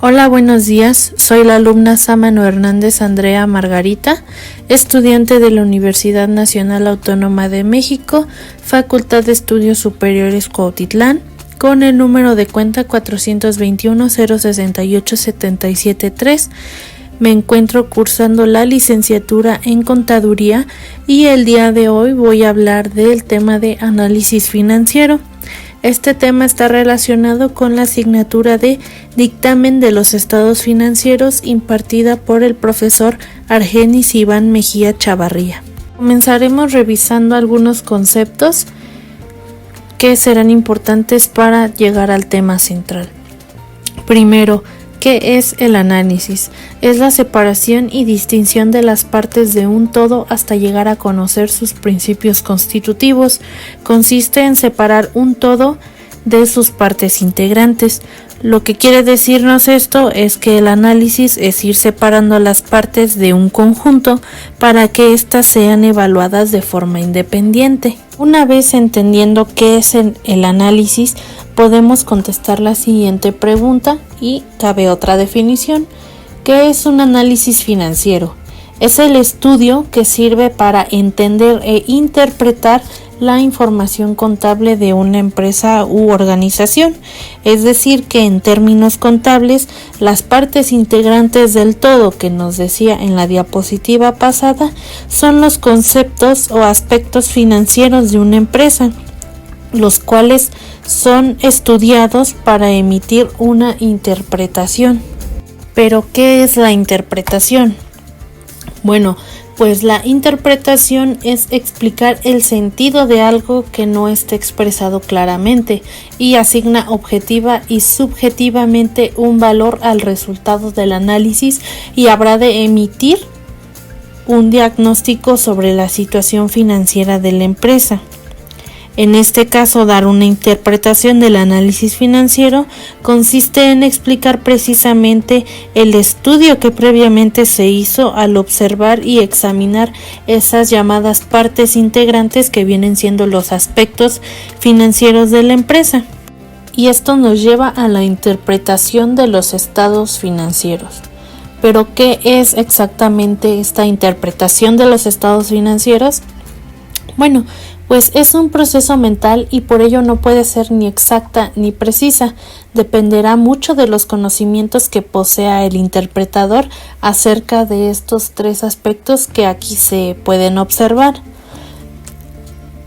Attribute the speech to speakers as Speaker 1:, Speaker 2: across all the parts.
Speaker 1: Hola, buenos días. Soy la alumna Sámano Hernández Andrea Margarita, estudiante de la Universidad Nacional Autónoma de México, Facultad de Estudios Superiores Cuautitlán, con el número de cuenta 421-068-773. Me encuentro cursando la licenciatura en Contaduría y el día de hoy voy a hablar del tema de análisis financiero. Este tema está relacionado con la asignatura de Dictamen de los Estados Financieros impartida por el profesor Argenis Iván Mejía Chavarría. Comenzaremos revisando algunos conceptos que serán importantes para llegar al tema central. Primero, ¿qué es el análisis? Es la separación y distinción de las partes de un todo hasta llegar a conocer sus principios constitutivos. Consiste en separar un todo de sus partes integrantes. Lo que quiere decirnos esto es que el análisis es ir separando las partes de un conjunto para que éstas sean evaluadas de forma independiente. Una vez entendiendo qué es el análisis, podemos contestar la siguiente pregunta y cabe otra definición. ¿Qué es un análisis financiero? Es el estudio que sirve para entender e interpretar la información contable de una empresa u organización, es decir, que en términos contables, las partes integrantes del todo que nos decía en la diapositiva pasada son los conceptos o aspectos financieros de una empresa, los cuales son estudiados para emitir una interpretación. ¿Pero qué es la interpretación? Bueno, pues la interpretación es explicar el sentido de algo que no esté expresado claramente y asigna objetiva y subjetivamente un valor al resultado del análisis y habrá de emitir un diagnóstico sobre la situación financiera de la empresa. En este caso, dar una interpretación del análisis financiero consiste en explicar precisamente el estudio que previamente se hizo al observar y examinar esas llamadas partes integrantes que vienen siendo los aspectos financieros de la empresa. Y esto nos lleva a la interpretación de los estados financieros. ¿Pero qué es exactamente esta interpretación de los estados financieros? Bueno, pues es un proceso mental y por ello no puede ser ni exacta ni precisa. Dependerá mucho de los conocimientos que posea el interpretador acerca de estos tres aspectos que aquí se pueden observar.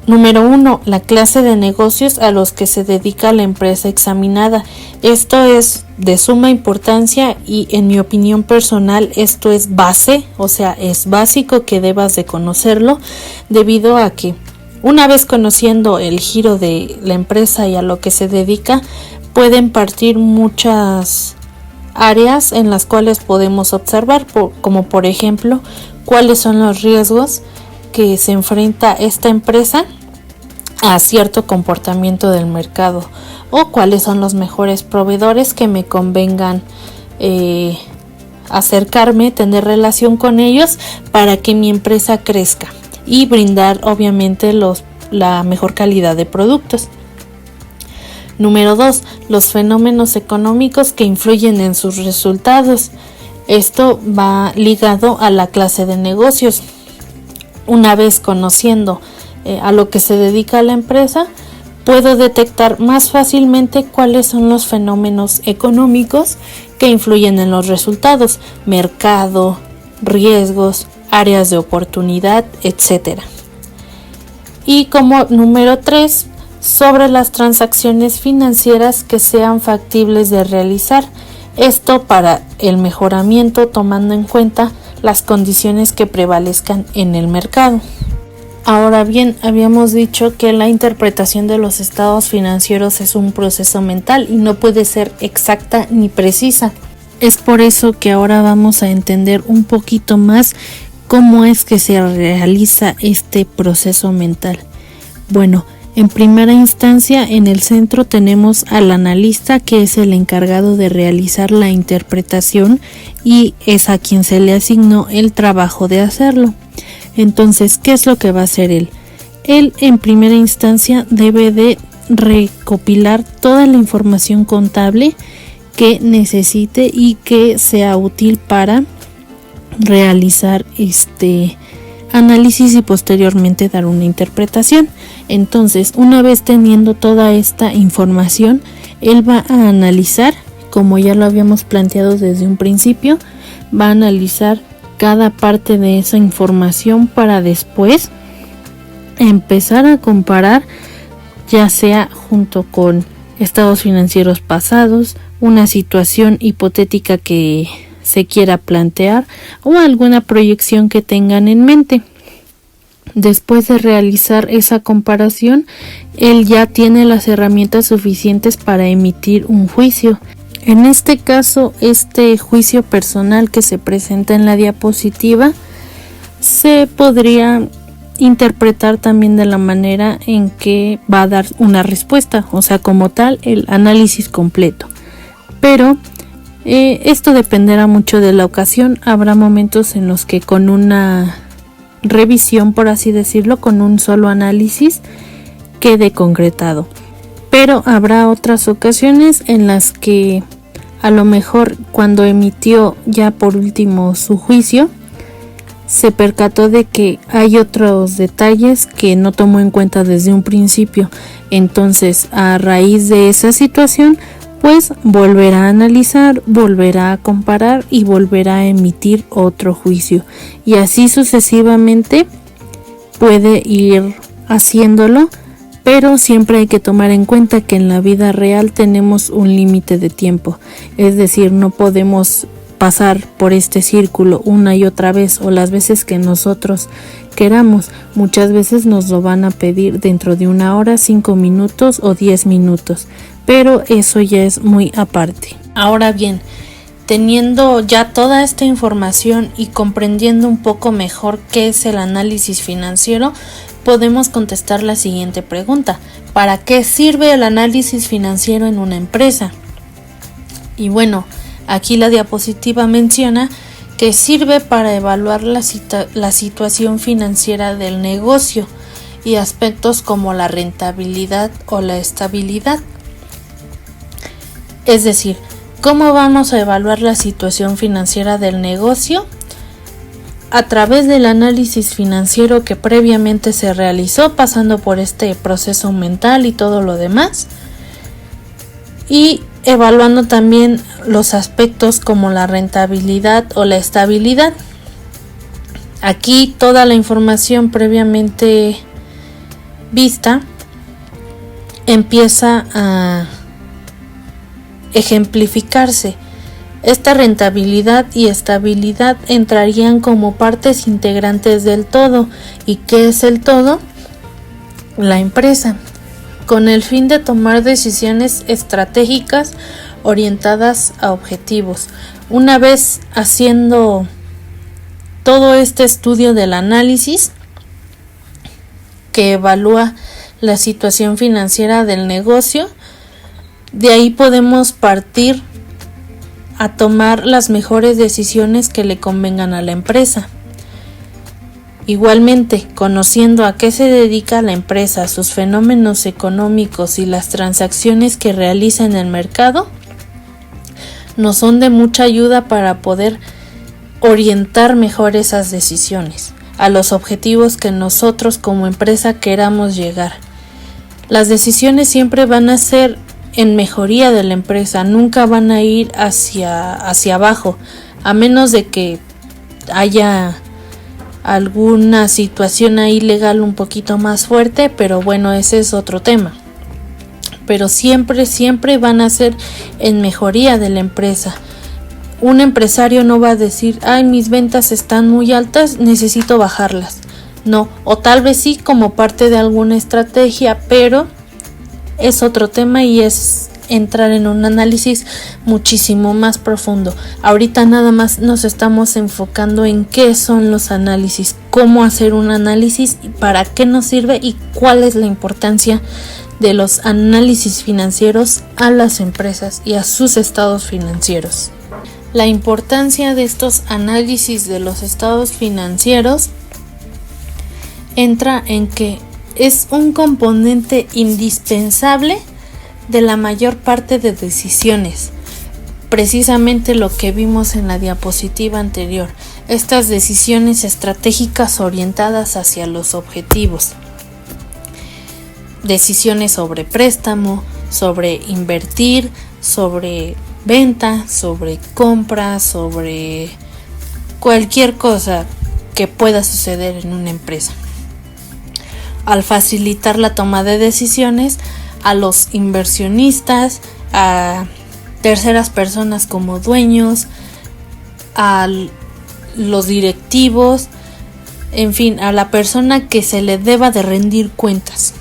Speaker 1: Número 1. La clase de negocios a los que se dedica la empresa examinada. Esto es de suma importancia y en mi opinión personal esto es base, o sea, es básico que debas de conocerlo debido a que una vez conociendo el giro de la empresa y a lo que se dedica, pueden partir muchas áreas en las cuales podemos observar, como por ejemplo, cuáles son los riesgos que se enfrenta esta empresa a cierto comportamiento del mercado o cuáles son los mejores proveedores que me convengan acercarme, tener relación con ellos para que mi empresa crezca y brindar obviamente la mejor calidad de productos. Número 2. Los fenómenos económicos que influyen en sus resultados. Esto va ligado a la clase de negocios. Una vez conociendo a lo que se dedica la empresa, puedo detectar más fácilmente cuáles son los fenómenos económicos que influyen en los resultados, mercado, riesgos, áreas de oportunidad, etc. Y como número 3, sobre las transacciones financieras que sean factibles de realizar. Esto para el mejoramiento tomando en cuenta las condiciones que prevalezcan en el mercado. Ahora bien, habíamos dicho que la interpretación de los estados financieros es un proceso mental y no puede ser exacta ni precisa. Es por eso que ahora vamos a entender un poquito más cómo es que se realiza este proceso mental. Bueno, en primera instancia, en el centro tenemos al analista, que es el encargado de realizar la interpretación y es a quien se le asignó el trabajo de hacerlo. Entonces, ¿qué es lo que va a hacer él? Él, en primera instancia, debe de recopilar toda la información contable que necesite y que sea útil para realizar este análisis y posteriormente dar una interpretación. Entonces, una vez teniendo toda esta información, él va a analizar, como ya lo habíamos planteado desde un principio, va a analizar cada parte de esa información para después empezar a comparar, ya sea junto con estados financieros pasados, una situación hipotética que se quiera plantear o alguna proyección que tengan en mente. Después de realizar esa comparación, él ya tiene las herramientas suficientes para emitir un juicio. En este caso, este juicio personal que se presenta en la diapositiva se podría interpretar también de la manera en que va a dar una respuesta, o sea, como tal, el análisis completo. Pero esto dependerá mucho de la ocasión. Habrá momentos en los que con una revisión, por así decirlo, con un solo análisis quede concretado. Pero habrá otras ocasiones en las que a lo mejor cuando emitió ya por último su juicio, se percató de que hay otros detalles que no tomó en cuenta desde un principio. Entonces, a raíz de esa situación, pues volverá a analizar, volverá a comparar y volverá a emitir otro juicio. Y así sucesivamente puede ir haciéndolo, pero siempre hay que tomar en cuenta que en la vida real tenemos un límite de tiempo. Es decir, no podemos pasar por este círculo una y otra vez o las veces que nosotros queramos. Muchas veces nos lo van a pedir dentro de 1 hora, 5 minutos o 10 minutos, pero eso ya es muy aparte. Ahora bien, teniendo ya toda esta información y comprendiendo un poco mejor qué es el análisis financiero, podemos contestar la siguiente pregunta: ¿para qué sirve el análisis financiero en una empresa? Y bueno, aquí la diapositiva menciona que sirve para evaluar la situación financiera del negocio y aspectos como la rentabilidad o la estabilidad. Es decir, ¿cómo vamos a evaluar la situación financiera del negocio? A través del análisis financiero que previamente se realizó, pasando por este proceso mental y todo lo demás, y evaluando también los aspectos como la rentabilidad o la estabilidad. Aquí toda la información previamente vista empieza a ejemplificarse. Esta rentabilidad y estabilidad entrarían como partes integrantes del todo. ¿Y qué es el todo? La empresa, con el fin de tomar decisiones estratégicas orientadas a objetivos. Una vez haciendo todo este estudio del análisis que evalúa la situación financiera del negocio, de ahí podemos partir a tomar las mejores decisiones que le convengan a la empresa. Igualmente, conociendo a qué se dedica la empresa, sus fenómenos económicos y las transacciones que realiza en el mercado, nos son de mucha ayuda para poder orientar mejor esas decisiones a los objetivos que nosotros como empresa queramos llegar. Las decisiones siempre van a ser en mejoría de la empresa, nunca van a ir hacia abajo, a menos de que haya alguna situación ahí legal un poquito más fuerte, pero bueno, ese es otro tema. Pero siempre van a ser en mejoría de la empresa. Un empresario no va a decir, ay, mis ventas están muy altas, necesito bajarlas. No, o tal vez sí como parte de alguna estrategia, pero es otro tema y es entrar en un análisis muchísimo más profundo. Ahorita nada más nos estamos enfocando en qué son los análisis, cómo hacer un análisis, para qué nos sirve y cuál es la importancia de los análisis financieros a las empresas y a sus estados financieros. La importancia de estos análisis de los estados financieros entra en que es un componente indispensable de la mayor parte de decisiones. precisamente lo que vimos en la diapositiva anterior, estas decisiones estratégicas orientadas hacia los objetivos. Decisiones sobre préstamo, sobre invertir, sobre venta, sobre compra, sobre cualquier cosa que pueda suceder en una empresa. Al facilitar la toma de decisiones a los inversionistas, a terceras personas como dueños, a los directivos, en fin, a la persona que se le deba de rendir cuentas.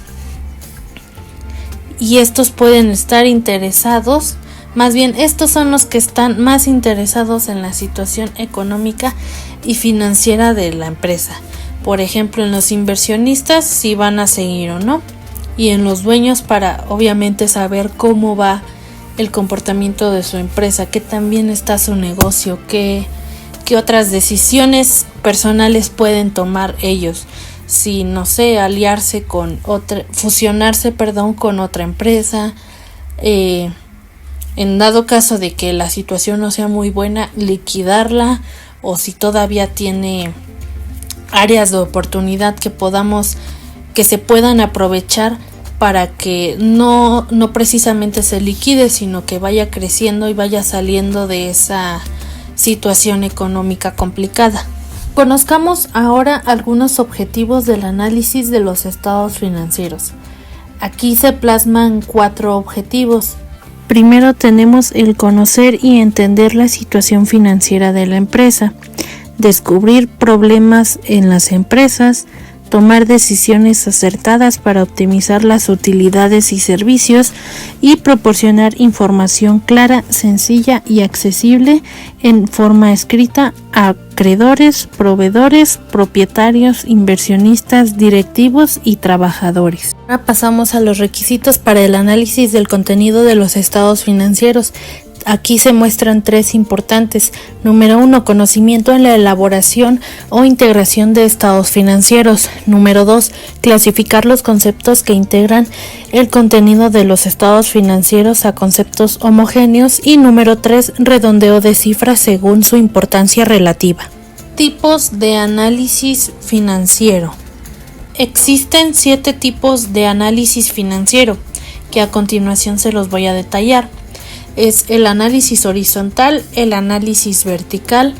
Speaker 1: Y estos pueden estar interesados, más bien estos son los que están más interesados en la situación económica y financiera de la empresa. Por ejemplo, en los inversionistas si van a seguir o no, y en los dueños para obviamente saber cómo va el comportamiento de su empresa, qué tan bien está su negocio, qué otras decisiones personales pueden tomar ellos. Si, no sé, aliarse con otra, fusionarse con otra empresa, en dado caso de que la situación no sea muy buena, liquidarla, o si todavía tiene áreas de oportunidad que se puedan aprovechar para que no precisamente se liquide, sino que vaya creciendo y vaya saliendo de esa situación económica complicada. Conozcamos ahora algunos objetivos del análisis de los estados financieros. Aquí se plasman 4 objetivos. Primero tenemos el conocer y entender la situación financiera de la empresa, descubrir problemas en las empresas, tomar decisiones acertadas para optimizar las utilidades y servicios y proporcionar información clara, sencilla y accesible en forma escrita a acreedores, proveedores, propietarios, inversionistas, directivos y trabajadores. Ahora pasamos a los requisitos para el análisis del contenido de los estados financieros. Aquí se muestran 3 importantes. Número 1, conocimiento en la elaboración o integración de estados financieros. Número 2, clasificar los conceptos que integran el contenido de los estados financieros a conceptos homogéneos. Y número 3, redondeo de cifras según su importancia relativa. Tipos de análisis financiero. Existen 7 tipos de análisis financiero, que a continuación se los voy a detallar. Es el análisis horizontal, el análisis vertical,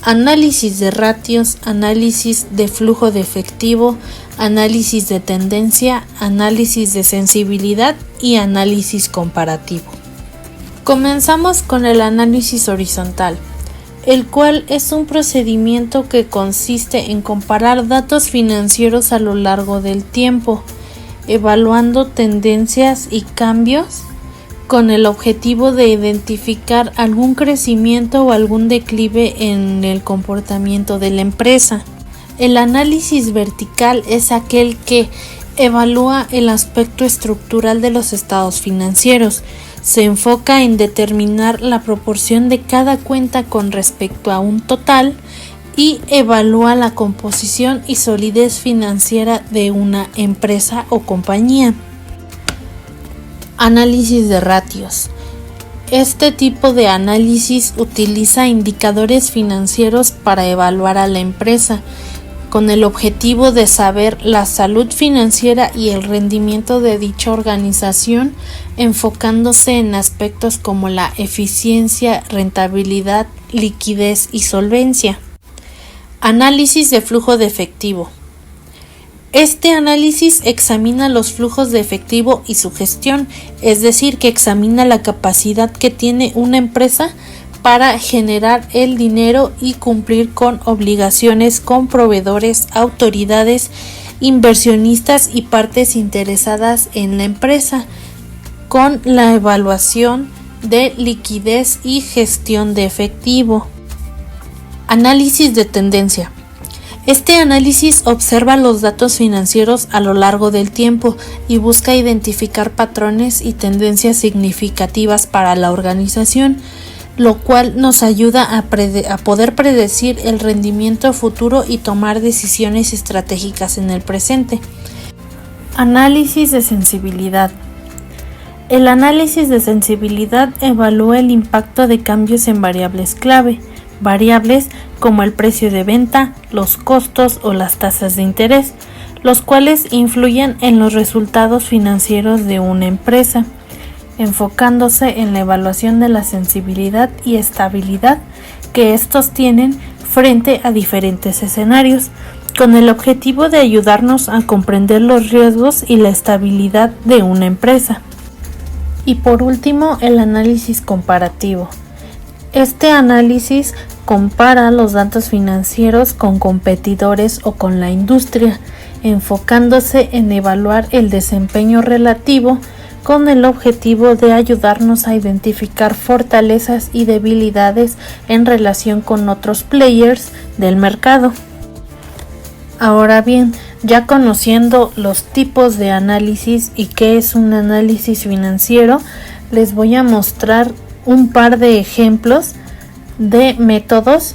Speaker 1: análisis de ratios, análisis de flujo de efectivo, análisis de tendencia, análisis de sensibilidad y análisis comparativo. Comenzamos con el análisis horizontal, el cual es un procedimiento que consiste en comparar datos financieros a lo largo del tiempo, evaluando tendencias y cambios con el objetivo de identificar algún crecimiento o algún declive en el comportamiento de la empresa. El análisis vertical es aquel que evalúa el aspecto estructural de los estados financieros. Se enfoca en determinar la proporción de cada cuenta con respecto a un total y evalúa la composición y solidez financiera de una empresa o compañía. Análisis de ratios. Este tipo de análisis utiliza indicadores financieros para evaluar a la empresa, con el objetivo de saber la salud financiera y el rendimiento de dicha organización, enfocándose en aspectos como la eficiencia, rentabilidad, liquidez y solvencia. Análisis de flujo de efectivo. Este análisis examina los flujos de efectivo y su gestión, es decir, que examina la capacidad que tiene una empresa para generar el dinero y cumplir con obligaciones con proveedores, autoridades, inversionistas y partes interesadas en la empresa, con la evaluación de liquidez y gestión de efectivo. Análisis de tendencia. Este análisis observa los datos financieros a lo largo del tiempo y busca identificar patrones y tendencias significativas para la organización, lo cual nos ayuda a poder predecir el rendimiento futuro y tomar decisiones estratégicas en el presente. Análisis de sensibilidad. El análisis de sensibilidad evalúa el impacto de cambios en variables clave, variables como el precio de venta, los costos o las tasas de interés, los cuales influyen en los resultados financieros de una empresa, enfocándose en la evaluación de la sensibilidad y estabilidad que estos tienen frente a diferentes escenarios, con el objetivo de ayudarnos a comprender los riesgos y la estabilidad de una empresa. Y por último, el análisis comparativo. Este análisis compara los datos financieros con competidores o con la industria, enfocándose en evaluar el desempeño relativo con el objetivo de ayudarnos a identificar fortalezas y debilidades en relación con otros players del mercado. Ahora bien, ya conociendo los tipos de análisis y qué es un análisis financiero, les voy a mostrar un par de ejemplos de métodos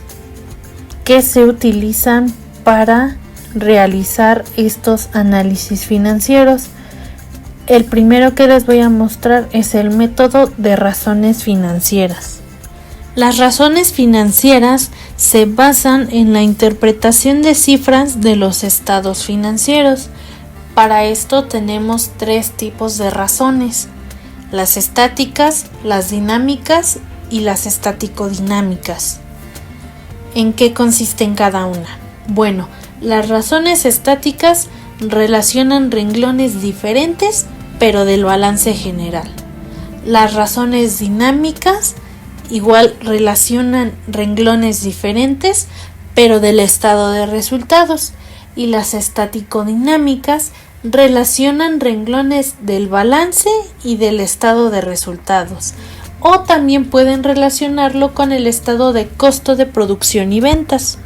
Speaker 1: que se utilizan para realizar estos análisis financieros. El primero que les voy a mostrar es el método de razones financieras. Las razones financieras se basan en la interpretación de cifras de los estados financieros. Para esto tenemos tres tipos de razones: las estáticas, las dinámicas y las estático-dinámicas. ¿En qué consisten cada una? Bueno, las razones estáticas relacionan renglones diferentes, pero del balance general. Las razones dinámicas igual relacionan renglones diferentes, pero del estado de resultados. Y las estático-dinámicas relacionan renglones del balance y del estado de resultados. O también pueden relacionarlo con el estado de costo de producción y ventas.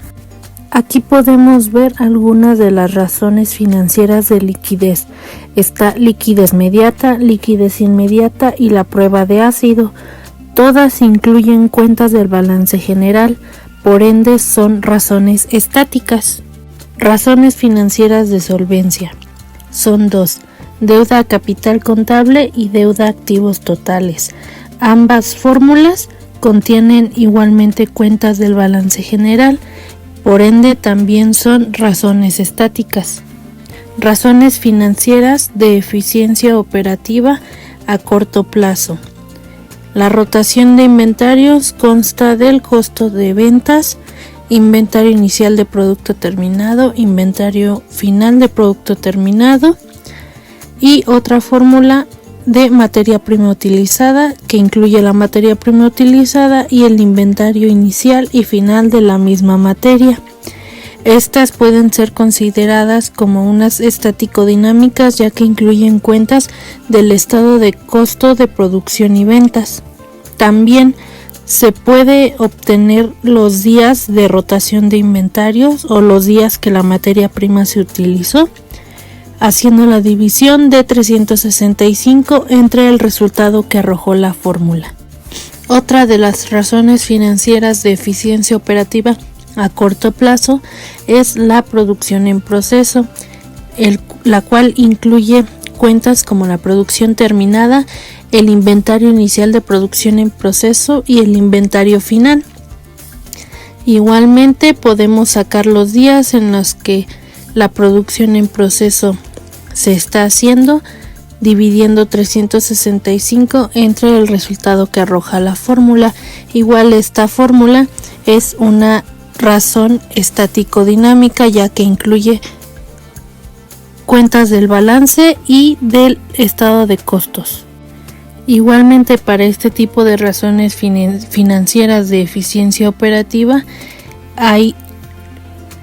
Speaker 1: Aquí podemos ver algunas de las razones financieras de liquidez. Está liquidez inmediata y la prueba de ácido. Todas incluyen cuentas del balance general, por ende son razones estáticas. Razones financieras de solvencia. Son dos: deuda a capital contable y deuda a activos totales. Ambas fórmulas contienen igualmente cuentas del balance general, por ende también son razones estáticas. Razones financieras de eficiencia operativa a corto plazo. La rotación de inventarios consta del costo de ventas, inventario inicial de producto terminado, inventario final de producto terminado y otra fórmula de materia prima utilizada que incluye la materia prima utilizada y el inventario inicial y final de la misma materia. Estas pueden ser consideradas como unas estático-dinámicas, ya que incluyen cuentas del estado de costo de producción y ventas. También se puede obtener los días de rotación de inventarios o los días que la materia prima se utilizó, haciendo la división de 365 entre el resultado que arrojó la fórmula. Otra de las razones financieras de eficiencia operativa a corto plazo es la producción en proceso, la cual incluye cuentas como la producción terminada, el inventario inicial de producción en proceso y el inventario final. Igualmente podemos sacar los días en los que la producción en proceso se está haciendo, dividiendo 365 entre el resultado que arroja la fórmula. Igual esta fórmula es una razón estático-dinámica, ya que incluye cuentas del balance y del estado de costos. Igualmente, para este tipo de razones financieras de eficiencia operativa hay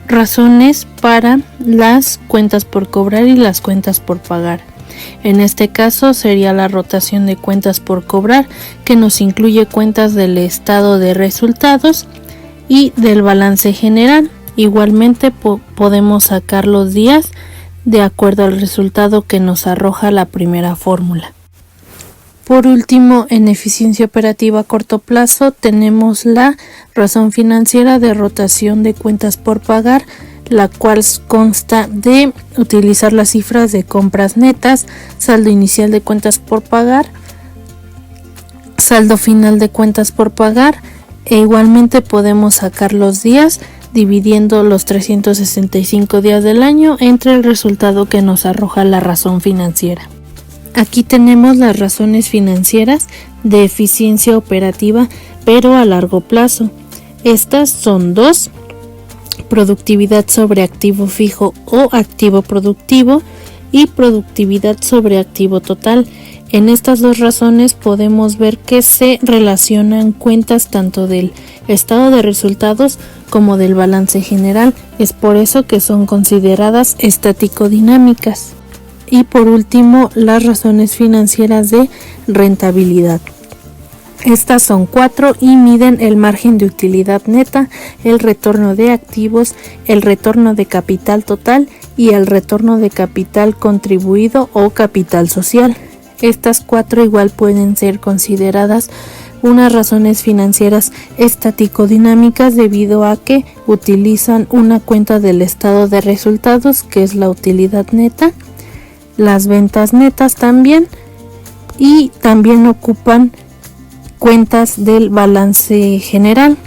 Speaker 1: razones para las cuentas por cobrar y las cuentas por pagar. En este caso sería la rotación de cuentas por cobrar, que nos incluye cuentas del estado de resultados y del balance general. Igualmente podemos sacar los días de acuerdo al resultado que nos arroja la primera fórmula. Por último, en eficiencia operativa a corto plazo tenemos la razón financiera de rotación de cuentas por pagar, la cual consta de utilizar las cifras de compras netas, saldo inicial de cuentas por pagar, saldo final de cuentas por pagar, e igualmente podemos sacar los días dividiendo los 365 días del año entre el resultado que nos arroja la razón financiera. Aquí tenemos las razones financieras de eficiencia operativa, pero a largo plazo. Estas son dos: productividad sobre activo fijo o activo productivo y productividad sobre activo total. En estas dos razones podemos ver que se relacionan cuentas tanto del estado de resultados como del balance general. Es por eso que son consideradas estático-dinámicas. Y por último, las razones financieras de rentabilidad. Estas son 4 y miden el margen de utilidad neta, el retorno de activos, el retorno de capital total y el retorno de capital contribuido o capital social. Estas 4 igual pueden ser consideradas unas razones financieras estático-dinámicas debido a que utilizan una cuenta del estado de resultados, que es la utilidad neta, las ventas netas también, y también ocupan cuentas del balance general,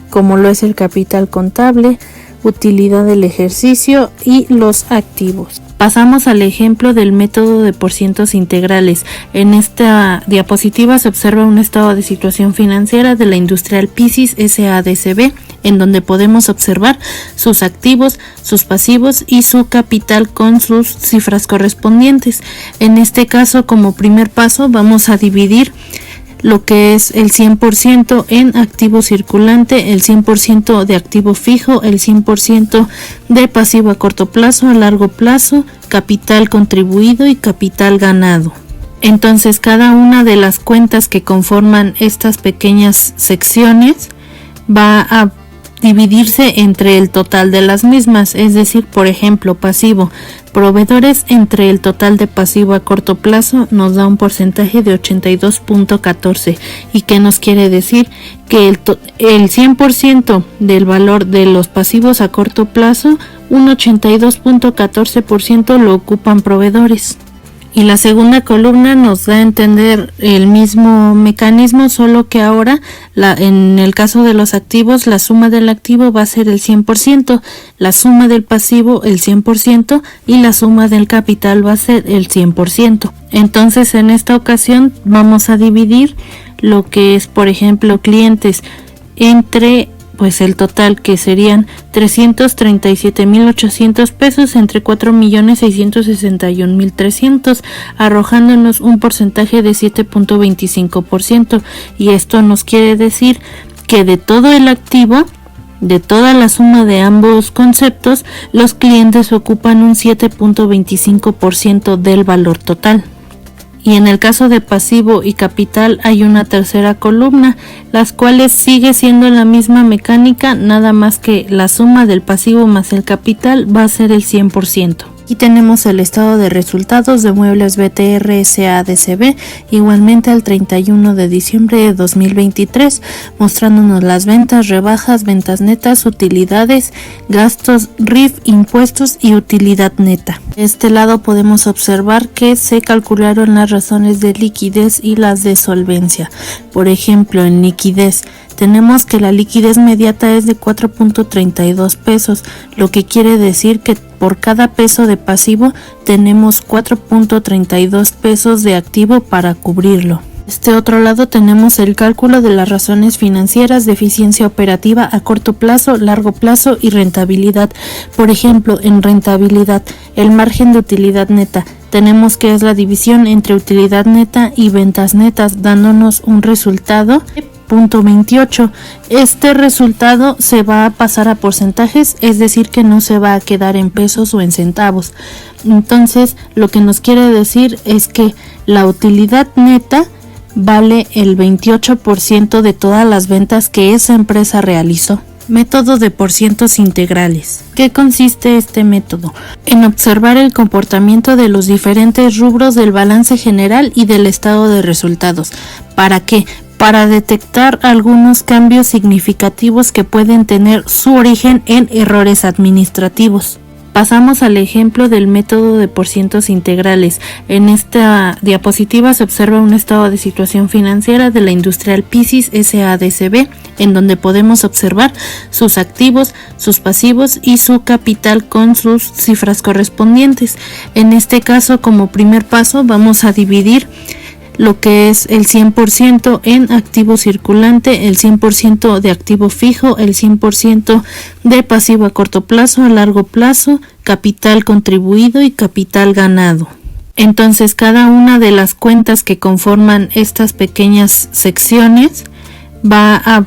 Speaker 1: como lo es el capital contable, utilidad del ejercicio y los activos. Pasamos al ejemplo del método de porcientos integrales. En esta diapositiva se observa un estado de situación financiera de la Industrial Piscis S.A.D.C.B., en donde podemos observar sus activos, sus pasivos y su capital con sus cifras correspondientes. En este caso, como primer paso, vamos a dividir lo que es el 100% en activo circulante, el 100% de activo fijo, el 100% de pasivo a corto plazo, a largo plazo, capital contribuido y capital ganado. Entonces, cada una de las cuentas que conforman estas pequeñas secciones va a dividirse entre el total de las mismas, es decir, por ejemplo, pasivo, proveedores entre el total de pasivo a corto plazo nos da un porcentaje de 82.14. ¿Y qué nos quiere decir? Que el 100% del valor de los pasivos a corto plazo, un 82.14% lo ocupan proveedores. Y la segunda columna nos da a entender el mismo mecanismo, solo que ahora en el caso de los activos, la suma del activo va a ser el 100%, la suma del pasivo el 100% y la suma del capital va a ser el 100%. Entonces, en esta ocasión vamos a dividir lo que es, por ejemplo, clientes entre el total, que serían 337,800 pesos entre 4,661,300, arrojándonos un porcentaje de 7.25%. Y esto nos quiere decir que de todo el activo, de toda la suma de ambos conceptos, los clientes ocupan un 7.25% del valor total. Y en el caso de pasivo y capital hay una tercera columna, las cuales sigue siendo la misma mecánica, nada más que la suma del pasivo más el capital va a ser el 100%. Aquí tenemos el estado de resultados de Muebles BTR S.A.D.C.B. igualmente al 31 de diciembre de 2023, mostrándonos las ventas, rebajas, ventas netas, utilidades, gastos, RIF, impuestos y utilidad neta. De este lado podemos observar que se calcularon las razones de liquidez y las de solvencia. Por ejemplo, en liquidez tenemos que la liquidez inmediata es de 4.32 pesos, lo que quiere decir que por cada peso de pasivo tenemos 4.32 pesos de activo para cubrirlo. De este otro lado tenemos el cálculo de las razones financieras de eficiencia operativa a corto plazo, largo plazo y rentabilidad. Por ejemplo, en rentabilidad, el margen de utilidad neta, tenemos que es la división entre utilidad neta y ventas netas, dándonos un resultado de 0.28. Este resultado se va a pasar a porcentajes, es decir, que no se va a quedar en pesos o en centavos. Entonces, lo que nos quiere decir es que la utilidad neta vale el 28% de todas las ventas que esa empresa realizó. Método de porcientos integrales. ¿Qué consiste este método? En observar el comportamiento de los diferentes rubros del balance general y del estado de resultados. ¿Para qué? Para detectar algunos cambios significativos que pueden tener su origen en errores administrativos. Pasamos al ejemplo del método de porcientos integrales. En esta diapositiva se observa un estado de situación financiera de la Industrial Piscis S.A.D.C.B., en donde podemos observar sus activos, sus pasivos y su capital con sus cifras correspondientes. En este caso, como primer paso, vamos a dividir lo que es el 100% en activo circulante, el 100% de activo fijo, el 100% de pasivo a corto plazo, a largo plazo, capital contribuido y capital ganado. Entonces, cada una de las cuentas que conforman estas pequeñas secciones va a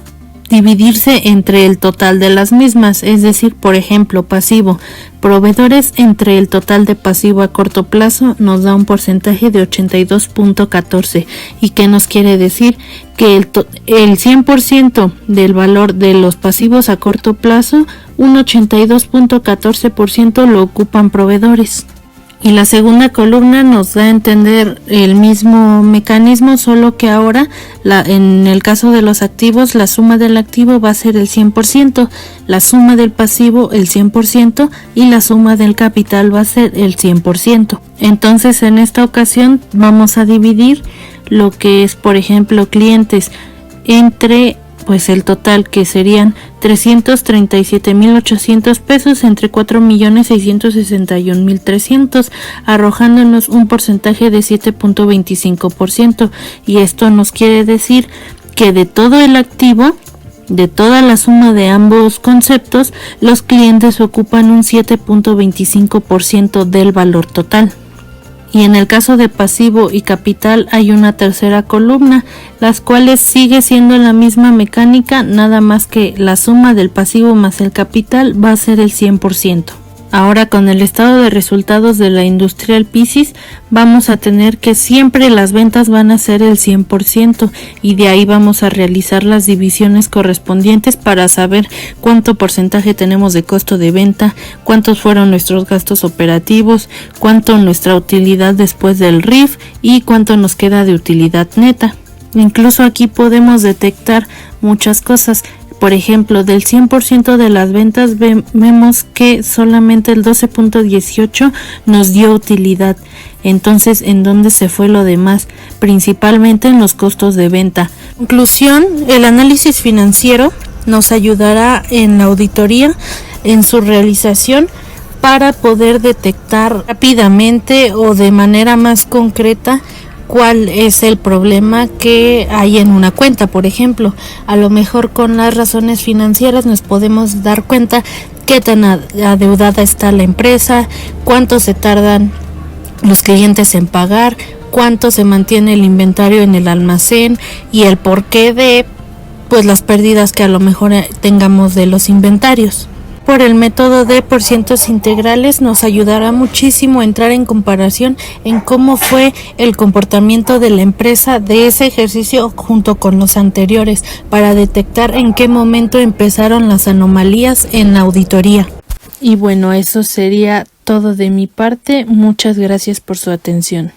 Speaker 1: dividirse entre el total de las mismas, es decir, por ejemplo, pasivo, proveedores entre el total de pasivo a corto plazo nos da un porcentaje de 82.14. ¿Y qué nos quiere decir? Que el 100% del valor de los pasivos a corto plazo, un 82.14% lo ocupan proveedores. Y la segunda columna nos da a entender el mismo mecanismo, solo que ahora en el caso de los activos, la suma del activo va a ser el 100%, la suma del pasivo el 100% y la suma del capital va a ser el 100%. Entonces, en esta ocasión vamos a dividir lo que es, por ejemplo, clientes entre el total, que serían 337.800 pesos entre 4.661.300, arrojándonos un porcentaje de 7.25%. Y esto nos quiere decir que de todo el activo, de toda la suma de ambos conceptos, los clientes ocupan un 7.25% del valor total. Y en el caso de pasivo y capital hay una tercera columna, las cuales sigue siendo la misma mecánica, nada más que la suma del pasivo más el capital va a ser el 100%. Ahora, con el estado de resultados de la Industrial Piscis, vamos a tener que siempre las ventas van a ser el 100%, y de ahí vamos a realizar las divisiones correspondientes para saber cuánto porcentaje tenemos de costo de venta, cuántos fueron nuestros gastos operativos, cuánto nuestra utilidad después del RIF y cuánto nos queda de utilidad neta. Incluso aquí podemos detectar muchas cosas. Por ejemplo, del 100% de las ventas vemos que solamente el 12.18 nos dio utilidad. Entonces, ¿en dónde se fue lo demás? Principalmente en los costos de venta. Conclusión, el análisis financiero nos ayudará en la auditoría, en su realización, para poder detectar rápidamente o de manera más concreta cuál es el problema que hay en una cuenta. Por ejemplo, a lo mejor con las razones financieras nos podemos dar cuenta qué tan adeudada está la empresa, cuánto se tardan los clientes en pagar, cuánto se mantiene el inventario en el almacén y el porqué de las pérdidas que a lo mejor tengamos de los inventarios. Por el método de porcientos integrales nos ayudará muchísimo a entrar en comparación en cómo fue el comportamiento de la empresa de ese ejercicio junto con los anteriores, para detectar en qué momento empezaron las anomalías en la auditoría. Y bueno, eso sería todo de mi parte. Muchas gracias por su atención.